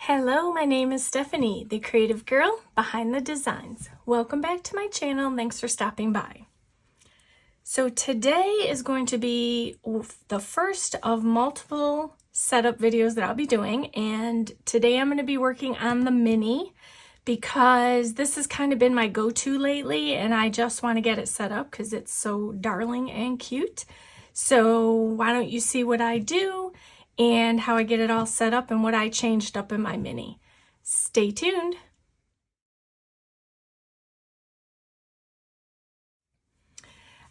Hello, my name is Stephanie, the creative girl behind the designs. Welcome back to my channel and thanks for stopping by. So today is going to be the first of multiple setup videos that I'll be doing, and today I'm going to be working on the mini because this has kind of been my go-to lately and I just want to get it set up because it's so darling and cute. So why don't you see what I do and how I get it all set up and what I changed up in my mini. Stay tuned.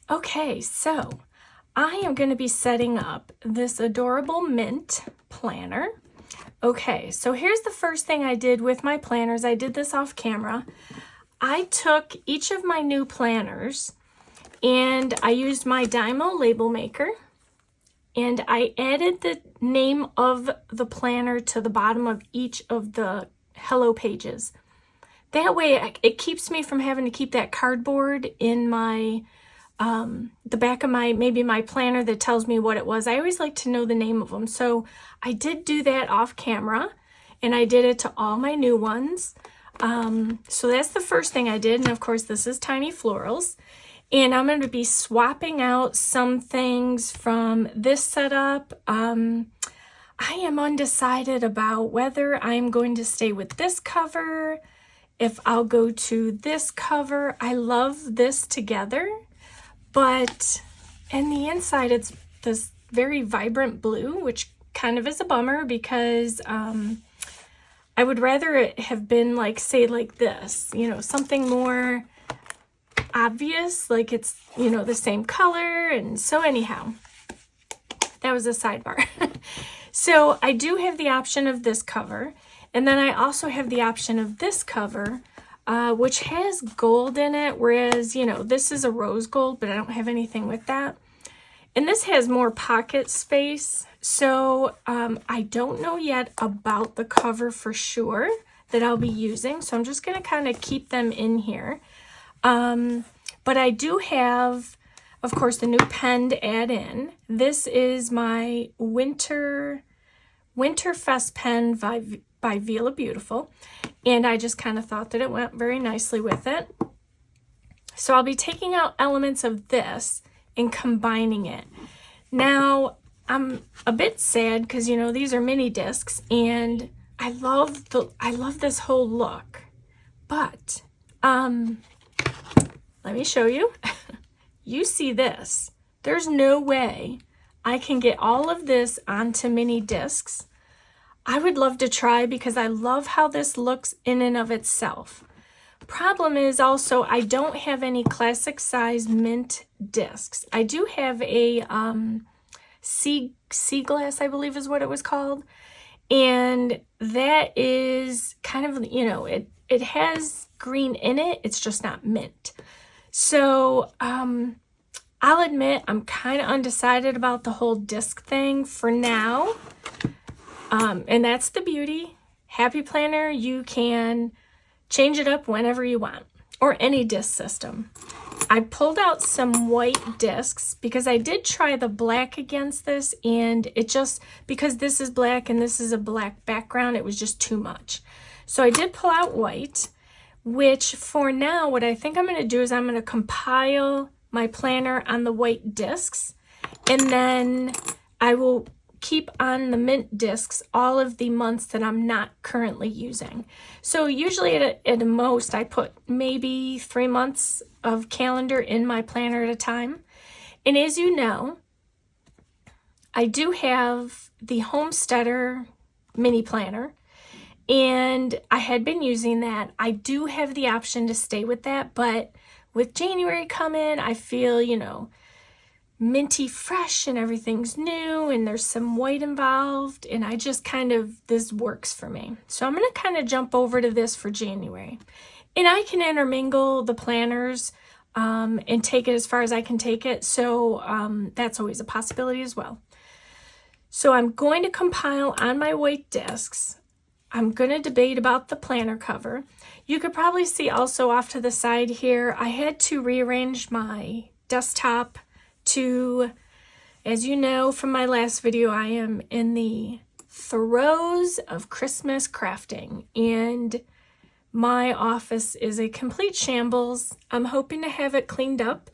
Okay, so I am going to be setting up this adorable mint planner. Okay, so here's the first thing I did with my planners. I did this off camera. I took each of my new planners and I used my Dymo label maker. And I added the name of the planner to the bottom of each of the hello pages. That way it keeps me from having to keep that cardboard in my, the back of maybe my planner that tells me what it was. I always like to know the name of them. So I did do that off camera and I did it to all my new ones. So that's the first thing I did. And of course this is Tiny Florals. And I'm going to be swapping out some things from this setup. I am undecided about whether I'm going to stay with this cover, if I'll go to this cover. I love this together, but in the inside it's this very vibrant blue, which kind of is a bummer because I would rather it have been like, say, like this, you know, something more obvious, like it's, you know, the same color. And so anyhow, that was a sidebar. So I do have the option of this cover, and then I also have the option of this cover, which has gold in it, whereas, you know, this is a rose gold, but I don't have anything with that. And this has more pocket space, so I don't know yet about the cover for sure that I'll be using, so I'm just going to kind of keep them in here. But I do have, of course, the new pen to add in. This is my Winterfest pen by Vila Beautiful, and I just kind of thought that it went very nicely with it. So I'll be taking out elements of this and combining it. Now, I'm a bit sad because, you know, these are mini discs, and I love this whole look, but let me show you. You see this. There's no way I can get all of this onto mini discs. I would love to try because I love how this looks in and of itself. Problem is also I don't have any classic size mint discs. I do have a sea glass, I believe is what it was called. And that is kind of, you know, it has green in it. It's just not mint. So I'll admit I'm kind of undecided about the whole disc thing for now. And that's the beauty. Happy Planner, you can change it up whenever you want, or any disc system. I pulled out some white discs because I did try the black against this, and it just, because this is black and this is a black background, it was just too much. So I did pull out white, which for now, what I think I'm going to do is I'm going to compile my planner on the white discs, and then I will keep on the mint discs all of the months that I'm not currently using. So usually at most, I put maybe 3 months of calendar in my planner at a time. And as you know, I do have the Homesteader mini planner, and I had been using that. I do have the option to stay with that, but with January coming, I feel, you know, minty fresh and everything's new and there's some white involved, and I just kind of, this works for me. So I'm going to kind of jump over to this for January. And I can intermingle the planners and take it as far as I can take it. So that's always a possibility as well. So I'm going to compile on my white discs. I'm going to debate about the planner cover. You could probably see also off to the side here, I had to rearrange my desktop to, as you know from my last video, I am in the throes of Christmas crafting, and my office is a complete shambles. I'm hoping to have it cleaned up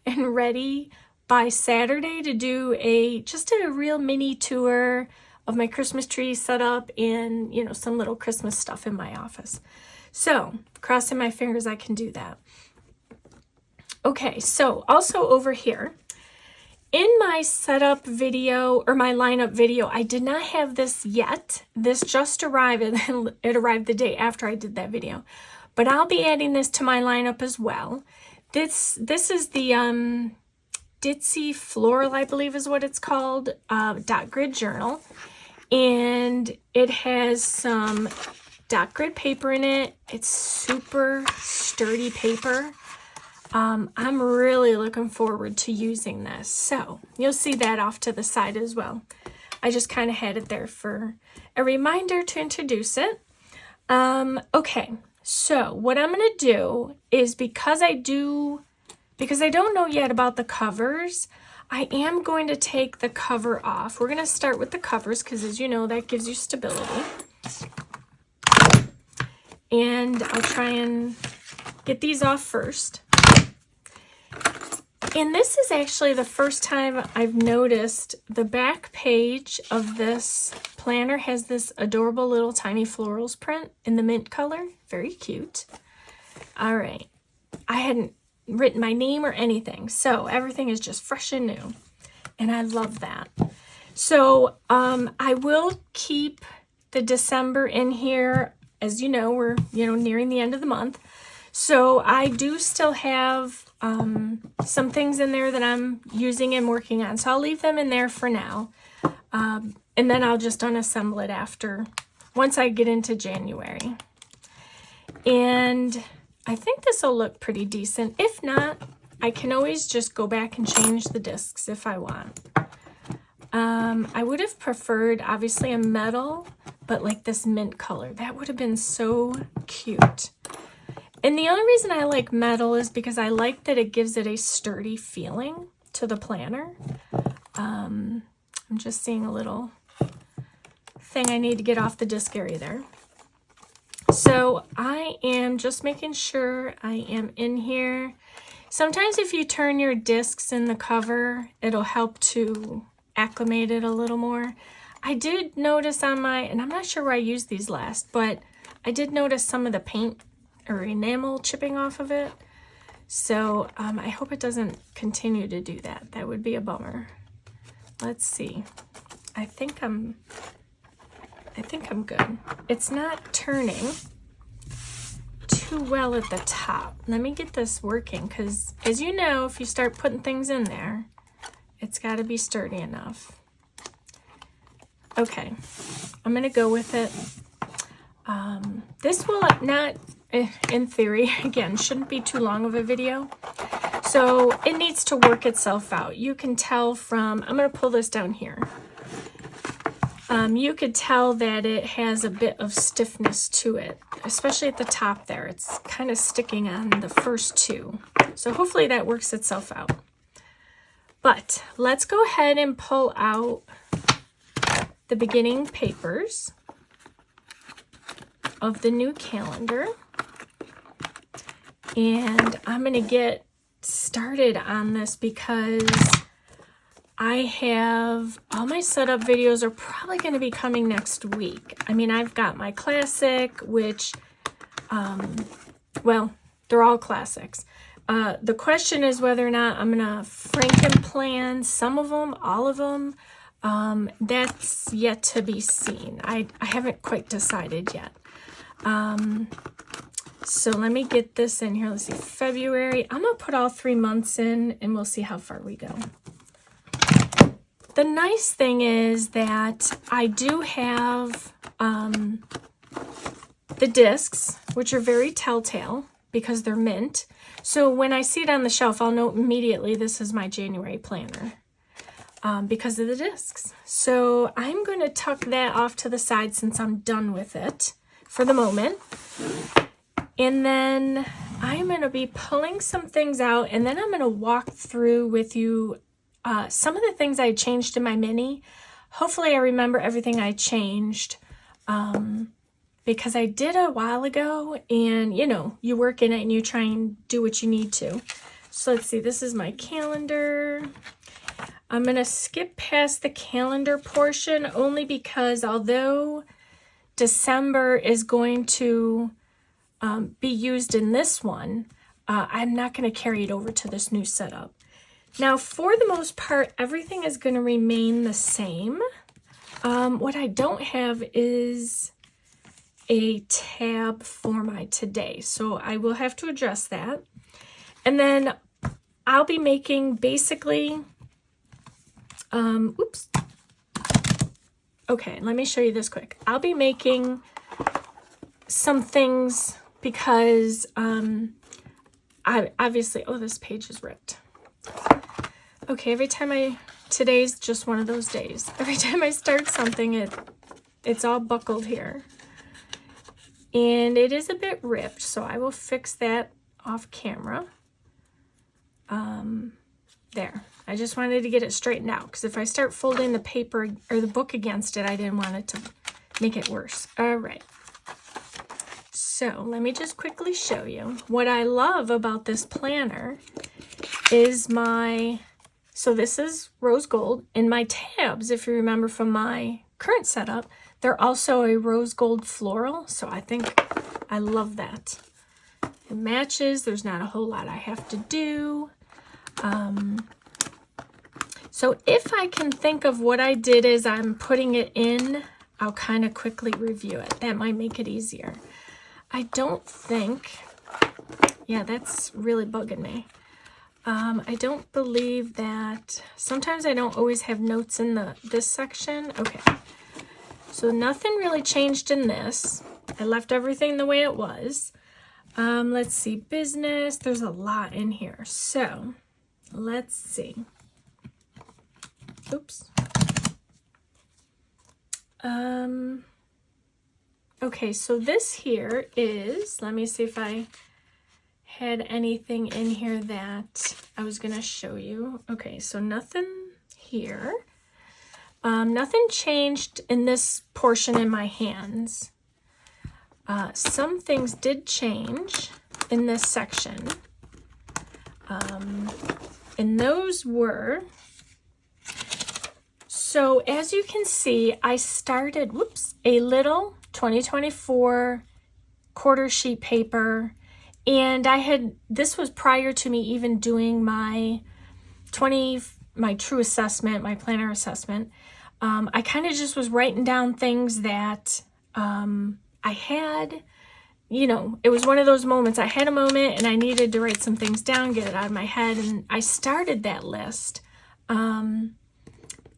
and ready by Saturday to do just a real mini tour of my Christmas tree set up and, you know, some little Christmas stuff in my office. So, crossing my fingers I can do that. Okay, so also over here, in my setup video or my lineup video, I did not have this yet. This just arrived, and it arrived the day after I did that video. But I'll be adding this to my lineup as well. This is the Ditzy Floral, I believe is what it's called, dot grid journal. And it has some dot grid paper in it. It's super sturdy paper. I'm really looking forward to using this. So you'll see that off to the side as well. I just kind of had it there for a reminder to introduce it. Okay, so what I'm going to do is because I don't know yet about the covers, I am going to take the cover off. We're going to start with the covers because, as you know, that gives you stability. And I'll try and get these off first. And this is actually the first time I've noticed the back page of this planner has this adorable little tiny florals print in the mint color. Very cute. All right. I hadn't written my name or anything, so everything is just fresh and new. And I love that. So I will keep the December in here. As you know, we're nearing the end of the month. So I do still have some things in there that I'm using and working on. So I'll leave them in there for now. And then I'll just unassemble it once I get into January. And I think this will look pretty decent. If not, I can always just go back and change the discs if I want. I would have preferred, obviously, a metal, but like this mint color. That would have been so cute. And the only reason I like metal is because I like that it gives it a sturdy feeling to the planner. I'm just seeing a little thing I need to get off the disc area there. So I am just making sure I am in here. Sometimes if you turn your discs in the cover, it'll help to acclimate it a little more. I did notice on and I'm not sure where I used these last, but I did notice some of the paint or enamel chipping off of it. So I hope it doesn't continue to do that. That would be a bummer. Let's see. I think I'm good. It's not turning too well at the top. Let me get this working because, as you know, if you start putting things in there, it's got to be sturdy enough. Okay, I'm going to go with it. This will not, in theory, again, shouldn't be too long of a video. So it needs to work itself out. You can tell from, I'm going to pull this down here. You could tell that it has a bit of stiffness to it, especially at the top there. It's kind of sticking on the first two. So hopefully that works itself out. But let's go ahead and pull out the beginning papers of the new calendar. And I'm going to get started on this because I have all my setup videos are probably going to be coming next week. I mean, I've got my classic, which, well, they're all classics. The question is whether or not I'm going to Frankenplan some of them, all of them. That's yet to be seen. I haven't quite decided yet. So let me get this in here. Let's see, February. I'm going to put all 3 months in and we'll see how far we go. The nice thing is that I do have the discs, which are very telltale because they're mint. So when I see it on the shelf, I'll know immediately this is my January planner because of the discs. So I'm going to tuck that off to the side since I'm done with it for the moment. And then I'm going to be pulling some things out, and then I'm going to walk through with you some of the things I changed in my mini. Hopefully I remember everything I changed, because I did a while ago, and you know, you work in it and you try and do what you need to. So let's see, this is my calendar. I'm going to skip past the calendar portion only because although December is going to be used in this one, I'm not going to carry it over to this new setup. Now, for the most part, everything is going to remain the same. What I don't have is a tab for my today, so I will have to address that. And then I'll be making basically, oops. Okay, let me show you this quick. I'll be making some things because I obviously, oh, this page is ripped. Okay, today's just one of those days. Every time I start something, it's all buckled here. And it is a bit ripped, so I will fix that off camera. There. I just wanted to get it straightened out, because if I start folding the paper or the book against it, I didn't want it to make it worse. All right. So let me just quickly show you. What I love about this planner is so this is rose gold, and my tabs, if you remember from my current setup, they're also a rose gold floral, so I think I love that. It matches, there's not a whole lot I have to do. So if I can think of what I did as I'm putting it in, I'll kind of quickly review it. That might make it easier. I don't think, yeah, that's really bugging me. I don't believe that, sometimes I don't always have notes in this section. Okay, so nothing really changed in this. I left everything the way it was. Let's see, business, there's a lot in here. So let's see. Oops. Okay, so this here is, let me see if I had anything in here that I was going to show you. Okay, so nothing here. Nothing changed in this portion in my hands. Some things did change in this section. And those were, so as you can see, I started, a little 2024 quarter sheet paper. And this was prior to me even doing my true assessment, my planner assessment. I kind of just was writing down things that I had, you know, it was one of those moments. I had a moment and I needed to write some things down, get it out of my head. And I started that list. And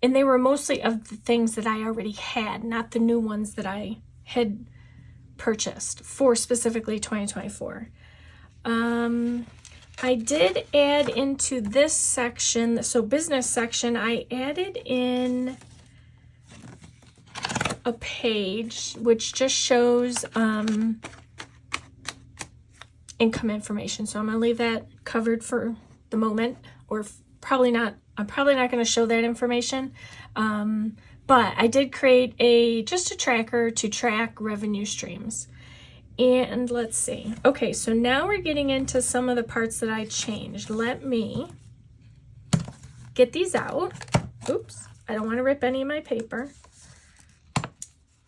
they were mostly of the things that I already had, not the new ones that I had purchased for specifically 2024. I did add into this section, so business section, I added in a page which just shows income information. So I'm going to leave that covered for the moment, or probably not. I'm probably not going to show that information. But I did create just a tracker to track revenue streams. And let's see. Okay, so now we're getting into some of the parts that I changed. Let me get these out. Oops, I don't want to rip any of my paper.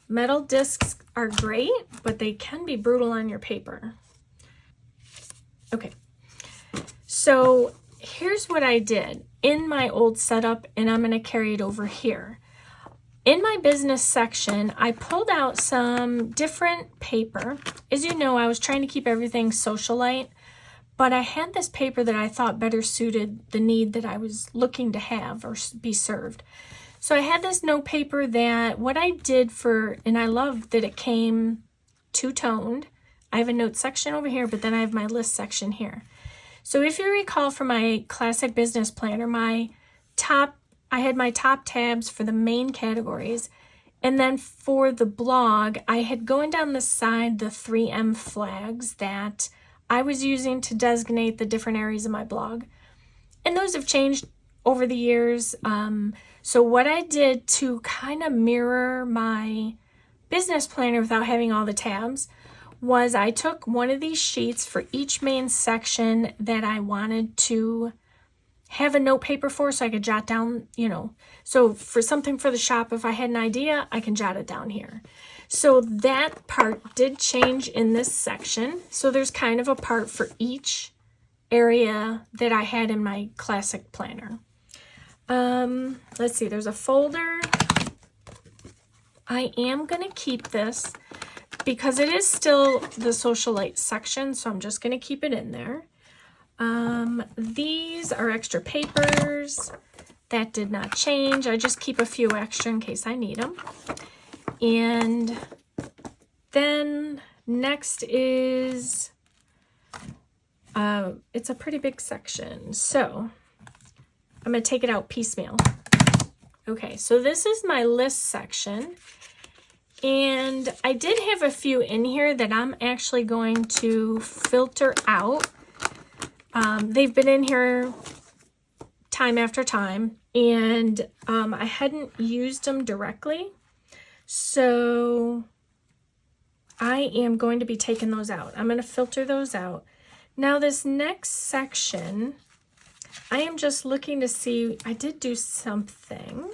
Metal discs are great, but they can be brutal on your paper. Okay, so here's what I did in my old setup, and I'm going to carry it over here. In my business section, I pulled out some different paper. As you know, I was trying to keep everything socialite, but I had this paper that I thought better suited the need that I was looking to have or be served. So I had this note paper that what I did and I love that it came two-toned. I have a note section over here, but then I have my list section here. So if you recall from my classic business planner, I had my top tabs for the main categories, and then for the blog, I had going down the side the 3M flags that I was using to designate the different areas of my blog. And those have changed over the years. So what I did to kind of mirror my business planner without having all the tabs was I took one of these sheets for each main section that I wanted to have a note paper for, so I could jot down, so for something for the shop, if I had an idea, I can jot it down here. So that part did change in this section. So there's kind of a part for each area that I had in my classic planner. Let's see, there's a folder. I am going to keep this because it is still the socialite section, so I'm just going to keep it in there. These are extra papers. That did not change. I just keep a few extra in case I need them. And then next is, it's a pretty big section. So I'm going to take it out piecemeal. Okay, so this is my list section. And I did have a few in here that I'm actually going to filter out. They've been in here time after time, and I hadn't used them directly. So I am going to be taking those out. I'm going to filter those out. Now this next section, I am just looking to see, I did do something.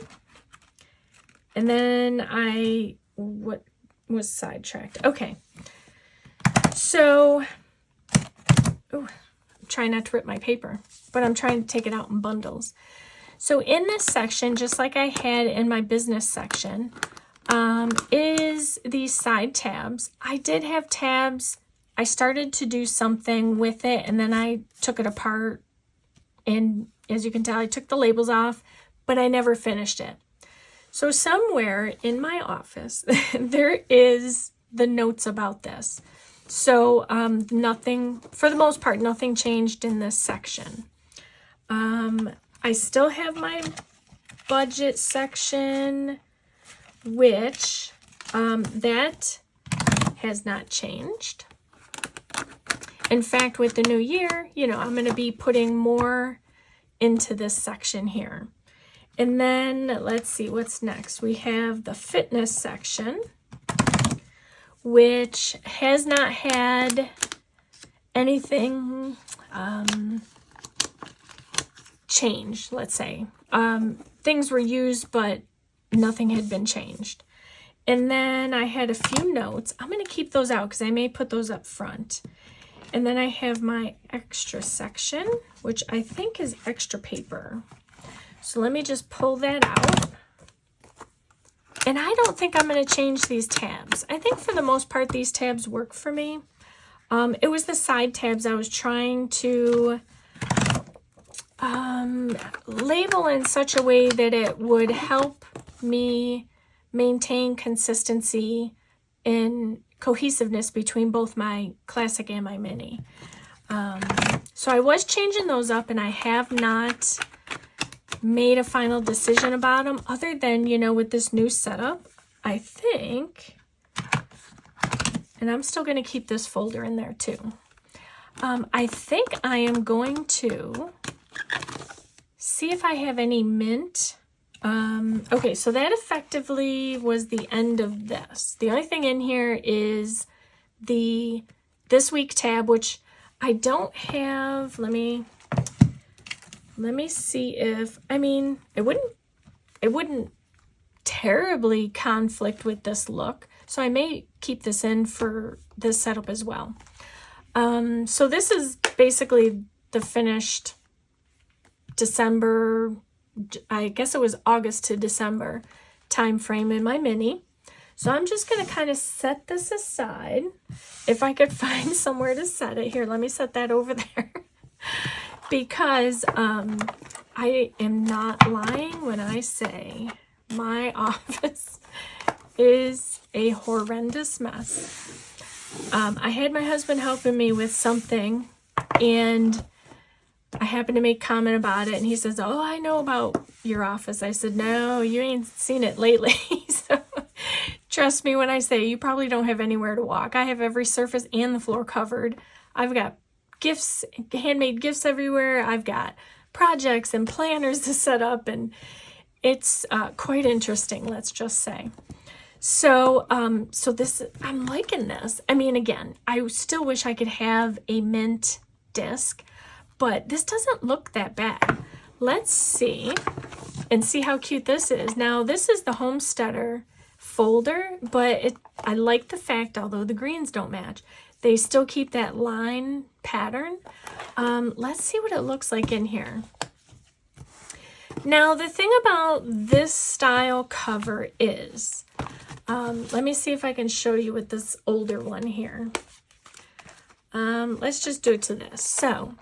And then I was sidetracked. Okay. So, I'm trying not to rip my paper, but I'm trying to take it out in bundles. So in this section, just like I had in my business section, is these side tabs. I did have tabs. I started to do something with it, and then I took it apart. And as you can tell, I took the labels off, but I never finished it. So somewhere in my office, there is the notes about this. So nothing, for the most part, nothing changed in this section. I still have my budget section, which that has not changed. In fact, with the new year, I'm going to be putting more into this section here. And then let's see what's next. We have the fitness section, which has not had anything change, let's say. Things were used, but nothing had been changed. And then I had a few notes. I'm going to keep those out because I may put those up front. And then I have my extra section, which I think is extra paper. So let me just pull that out. And I don't think I'm going to change these tabs. I think for the most part, these tabs work for me. It was the side tabs I was trying to label in such a way that it would help me maintain consistency and cohesiveness between both my classic and my mini. So I was changing those up, and I have not made a final decision about them other than, with this new setup, I think, and I'm still going to keep this folder in there too. I think I am going to see if I have any mint. Okay, so that effectively was the end of this. The only thing in here is the This Week tab, which I don't have. Let me see if, it wouldn't terribly conflict with this look. So I may keep this in for this setup as well. So this is basically the finished December, I guess it was August to December time frame in my mini. So I'm just going to kind of set this aside. If I could find somewhere to set it. Here, let me set that over there. Because I am not lying when I say my office is a horrendous mess. I had my husband helping me with something, and I happened to make comment about it, and he says, "Oh, I know about your office." I said, "No, you ain't seen it lately." So trust me when I say you probably don't have anywhere to walk. I have every surface and the floor covered. I've got gifts, handmade gifts everywhere. I've got projects and planners to set up, and It's quite interesting, let's just say. So, so this, I'm liking this. I mean, again, I still wish I could have a mint disc, but this doesn't look that bad. Let's see and see how cute this is. Now, this is the Homesteader folder, but I like the fact, although the greens don't match, they still keep that line pattern. Let's see what it looks like in here. Now, the thing about this style cover is, let me see if I can show you with this older one here. Let's just do it to this. So,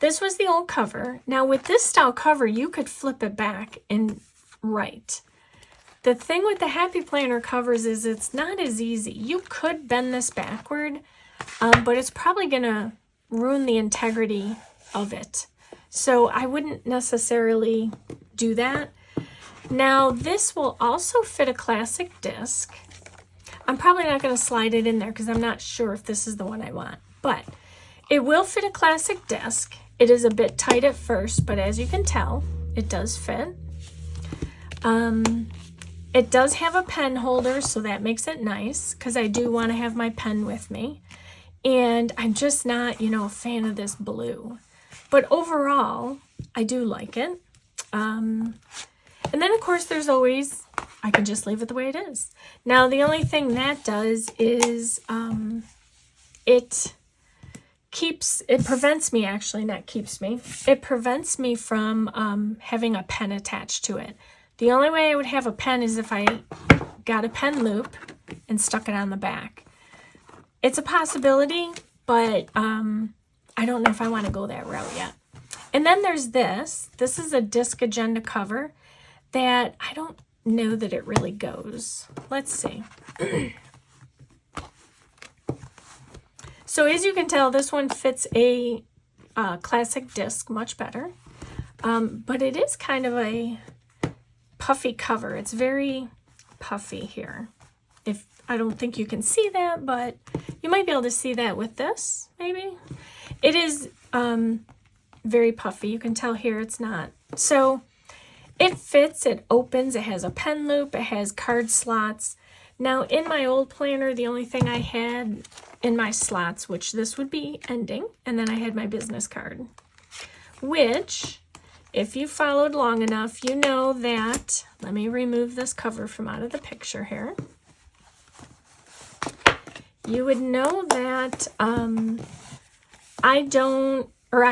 this was the old cover. Now, with this style cover, you could flip it back and write. The thing with the Happy Planner covers is it's not as easy. You could bend this backward, but it's probably going to ruin the integrity of it. So I wouldn't necessarily do that. Now, this will also fit a classic disc. I'm probably not going to slide it in there because I'm not sure if this is the one I want. But it will fit a classic disc. It is a bit tight at first, but as you can tell, it does fit. It does have a pen holder, so that makes it nice because I do want to have my pen with me. And I'm just not, you know, a fan of this blue. But overall, I do like it. And then, of course, there's always, I can just leave it the way it is. Now, the only thing that does is it prevents me, actually, not keeps me. It prevents me from having a pen attached to it. The only way I would have a pen is if I got a pen loop and stuck it on the back. It's a possibility, but I don't know if I want to go that route yet. And then there's this. This is a disc agenda cover that I don't know that it really goes. Let's see. So as you can tell, this one fits a classic disc much better. But it is kind of a puffy cover. It's very puffy here. I don't think you can see that, but you might be able to see that with this, maybe. It is very puffy. You can tell here it's not. So it fits, it opens, it has a pen loop, it has card slots. Now in my old planner, the only thing I had in my slots, which this would be ending, and then I had my business card, which, if you followed long enough, you know that, let me remove this cover from out of the picture here. You would know that I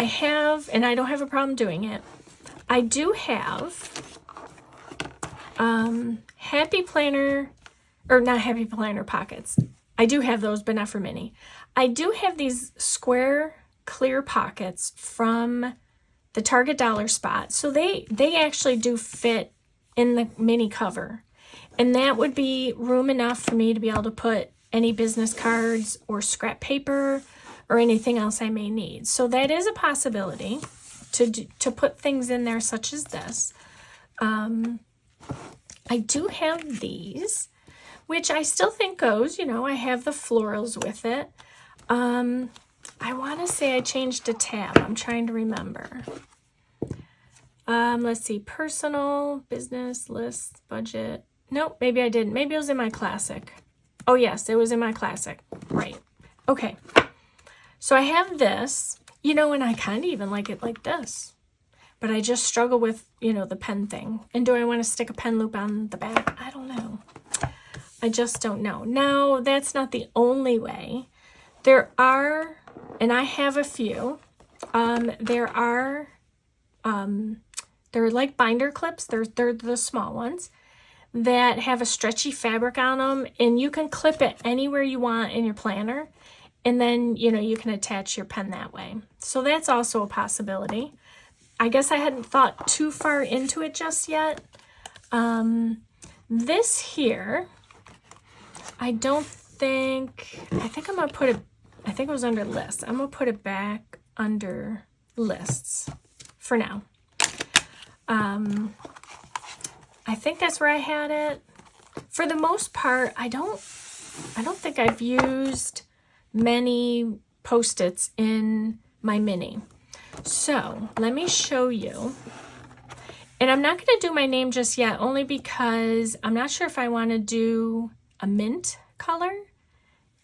have, and I don't have a problem doing it, I do have Happy Planner, or not Happy Planner pockets. I do have those, but not for mini. I do have these square clear pockets from the Target dollar spot. So they actually do fit in the mini cover. And that would be room enough for me to be able to put any business cards or scrap paper or anything else I may need. So that is a possibility to put things in there such as this. I do have these, which I still think goes. You know, I have the florals with it. I want to say I changed a tab. I'm trying to remember. Let's see. Personal, business, lists, budget. Nope, maybe I didn't. Maybe it was in my classic. Oh, yes, it was in my classic. Right. Okay. So I have this, you know, and I kind of even like it like this. But I just struggle with, you know, the pen thing. And do I want to stick a pen loop on the back? I don't know. I just don't know. Now, that's not the only way. There are, and I have a few, they're like binder clips. They're the small ones that have a stretchy fabric on them, and you can clip it anywhere you want in your planner, and then, you know, you can attach your pen that way. So that's also a possibility. I guess I hadn't thought too far into it just yet. This here, I think I'm going to put it, I think it was under lists. I'm going to put it back under lists for now. I think that's where I had it. For the most part, I don't think I've used many Post-its in my mini. So let me show you. And I'm not going to do my name just yet, only because I'm not sure if I want to do a mint color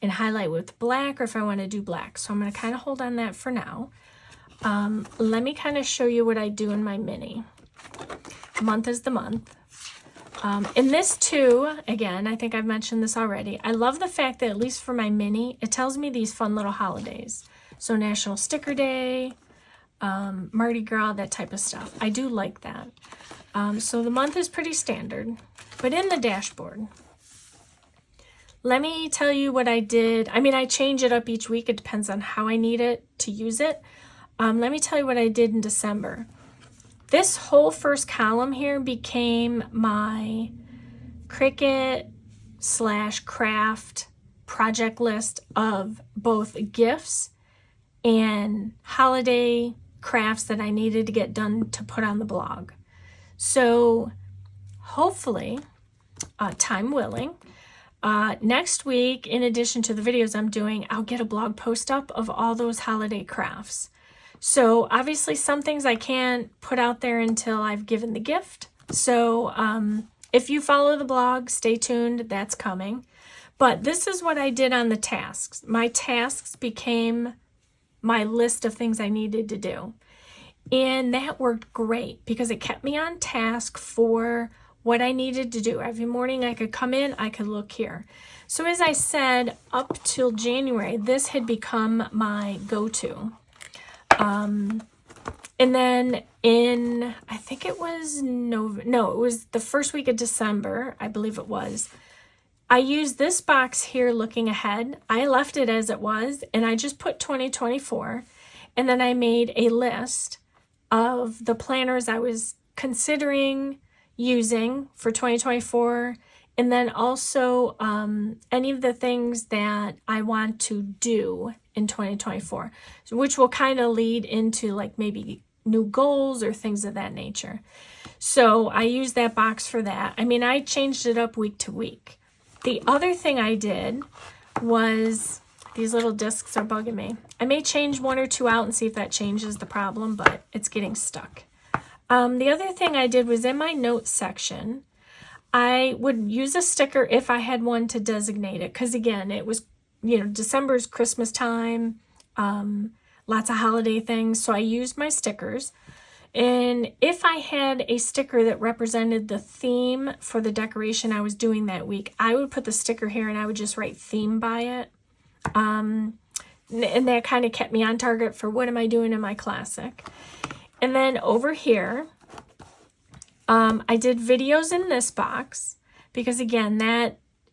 and highlight with black, or if I want to do black. So I'm going to kind of hold on that for now. Let me kind of show you what I do in my mini. Month is the month. In this too, again, I think I've mentioned this already. I love the fact that at least for my mini, it tells me these fun little holidays. So National Sticker Day, Mardi Gras, that type of stuff. I do like that. So the month is pretty standard. But in the dashboard, let me tell you what I did. I mean, I change it up each week. It depends on how I need it to use it. Let me tell you what I did in December. This whole first column here became my Cricut/craft project list of both gifts and holiday crafts that I needed to get done to put on the blog. So hopefully, time willing, next week, in addition to the videos I'm doing, I'll get a blog post up of all those holiday crafts. So obviously some things I can't put out there until I've given the gift. So if you follow the blog, stay tuned, that's coming. But this is what I did on the tasks. My tasks became my list of things I needed to do. And that worked great because it kept me on task for what I needed to do. Every morning I could come in, I could look here. So as I said, up till January, this had become my go-to. And then in, I think it was it was the first week of December, I believe it was. I used this box here looking ahead. I left it as it was, and I just put 2024. And then I made a list of the planners I was considering using for 2024, and then also any of the things that I want to do in 2024, which will kind of lead into like maybe new goals or things of that nature. So I use that box for that. I mean, I changed it up week to week. The other thing I did was, these little discs are bugging me. I may change one or two out and see if that changes the problem, but it's getting stuck. The other thing I did was in my notes section, I would use a sticker if I had one to designate it. Because again, it was, December's Christmas time, lots of holiday things. So I used my stickers. And if I had a sticker that represented the theme for the decoration I was doing that week, I would put the sticker here and I would just write theme by it. And that kind of kept me on target for what am I doing in my classic. And then over here, I did videos in this box because again,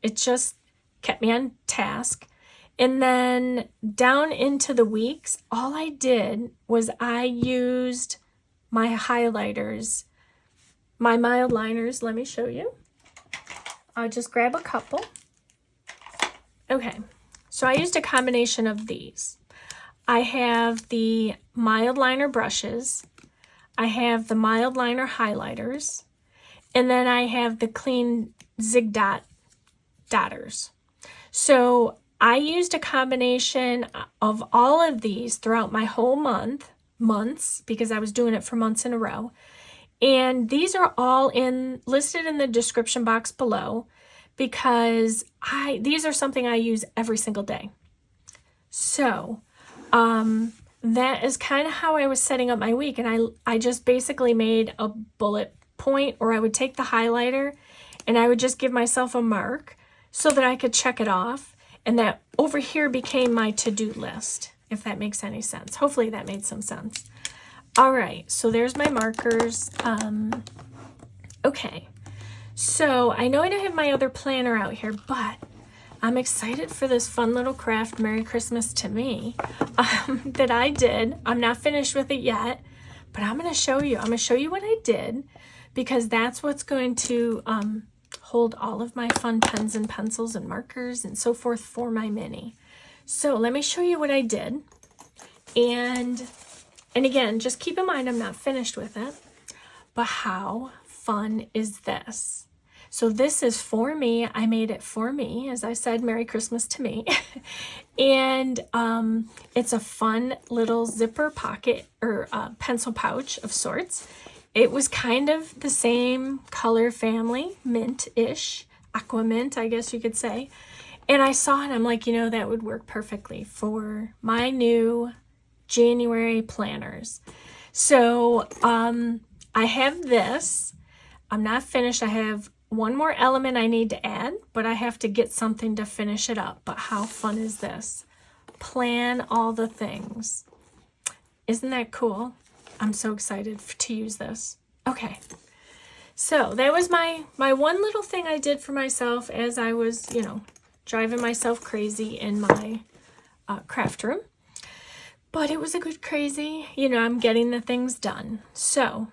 it just kept me on task. And then down into the weeks, all I did was I used my highlighters, my mild liners. Let me show you. I'll just grab a couple. Okay, so I used a combination of these. I have the mild liner brushes. I have the mild liner highlighters, and then I have the clean zig dotters. So I used a combination of all of these throughout my whole months, because I was doing it for months in a row. And these are all listed in the description box below, because these are something I use every single day. So, that is kind of how I was setting up my week. And I just basically made a bullet point, or I would take the highlighter and I would just give myself a mark so that I could check it off. And that over here became my to-do list, if that makes any sense. Hopefully that made some sense. All right, so there's my markers. Okay, so I know I don't have my other planner out here, but I'm excited for this fun little craft, Merry Christmas to Me, that I did. I'm not finished with it yet, but I'm going to show you. I'm going to show you what I did, because that's what's going to hold all of my fun pens and pencils and markers and so forth for my mini. So let me show you what I did. And again, just keep in mind, I'm not finished with it, but how fun is this? So this is for me. I made it for me. As I said, Merry Christmas to me. And it's a fun little zipper pocket or pencil pouch of sorts. it was kind of the same color family, mint-ish, aqua mint, I guess you could say. And I saw it, I'm like, you know, that would work perfectly for my new January planners. So I have this. I'm not finished. I have one more element I need to add, but I have to get something to finish it up. But how fun is this? Plan all the things. Isn't that cool? I'm so excited to use this. Okay. So that was my one little thing I did for myself as I was, you know, driving myself crazy in my craft room. But it was a good crazy. You know, I'm getting the things done. So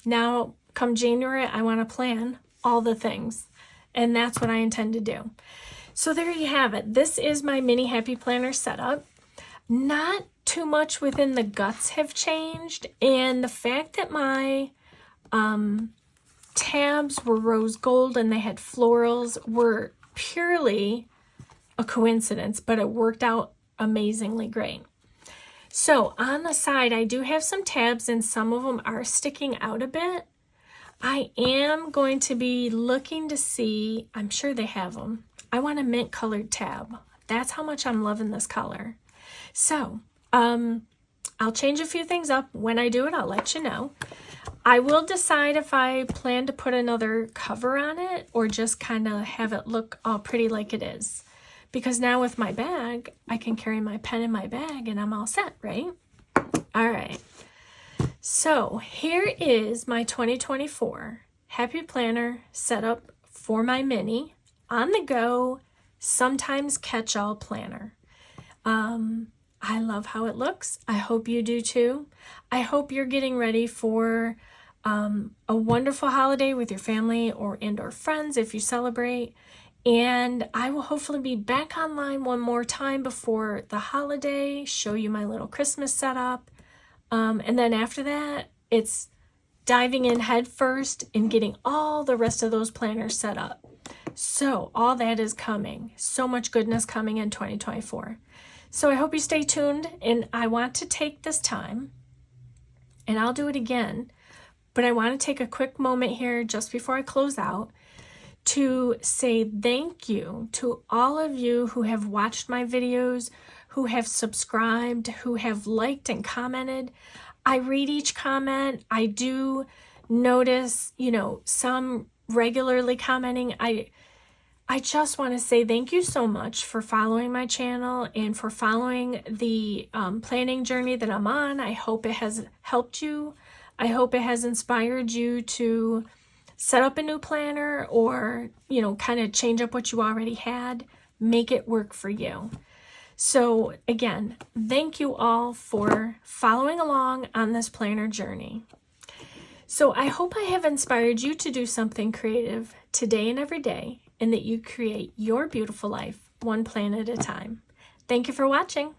now come January, I want to plan all the things. And that's what I intend to do. So there you have it. This is my mini happy planner setup. Not too much within the guts have changed. And the fact that my tabs were rose gold and they had florals were purely a coincidence, but it worked out amazingly great. So on the side, I do have some tabs and some of them are sticking out a bit. I am going to be looking to see, I'm sure they have them. I want a mint colored tab. That's how much I'm loving this color. So I'll change a few things up. When I do it, I'll let you know. I will decide if I plan to put another cover on it or just kind of have it look all pretty like it is. Because now with my bag, I can carry my pen in my bag and I'm all set, right? All right. So here is my 2024 Happy Planner setup for my mini on the go, sometimes catch-all planner. I love how it looks. I hope you do too. I hope you're getting ready for a wonderful holiday with your family or friends if you celebrate. And I will hopefully be back online one more time before the holiday, show you my little Christmas setup. And then after that, it's diving in head first and getting all the rest of those planners set up. So all that is coming. So much goodness coming in 2024. So I hope you stay tuned, and I want to take this time, and I'll do it again, but I want to take a quick moment here just before I close out to say thank you to all of you who have watched my videos, who have subscribed, who have liked and commented. I read each comment. I do notice, you know, some regularly commenting. I just want to say thank you so much for following my channel and for following the planning journey that I'm on. I hope it has helped you. I hope it has inspired you to set up a new planner or, you know, kind of change up what you already had, make it work for you. So again, thank you all for following along on this planner journey. So I hope I have inspired you to do something creative today and every day, and that you create your beautiful life one plan at a time. Thank you for watching.